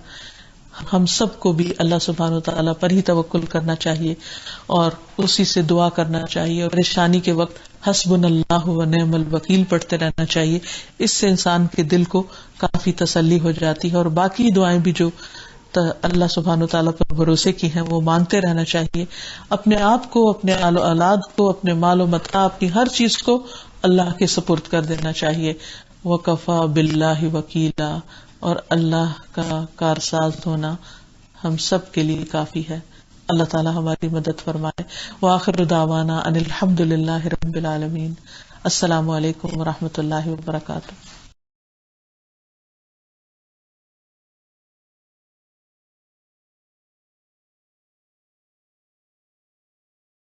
ہم سب کو بھی اللہ سبحانہ و تعالیٰ پر ہی توکل کرنا چاہیے اور اسی سے دعا کرنا چاہیے, اور پریشانی کے وقت حسبنا اللہ و نعم الوکیل پڑھتے رہنا چاہیے. اس سے انسان کے دل کو کافی تسلی ہو جاتی ہے. اور باقی دعائیں بھی جو اللہ سبحانہ و تعالیٰ پر بھروسے کی ہیں وہ مانگتے رہنا چاہیے. اپنے آپ کو, اپنے آل و اولاد کو, اپنے مال و متاع, اپنی ہر چیز کو اللہ کے سپرد کر دینا چاہیے. وَكَفَى بِاللَّهِ وَكِيلًا, اور اللہ کا کارساز ہونا ہم سب کے لیے کافی ہے. اللہ تعالیٰ ہماری مدد فرمائے. وآخر دعوانا ان الحمد للہ رب العالمین. السلام علیکم ورحمۃ اللہ وبرکاتہ.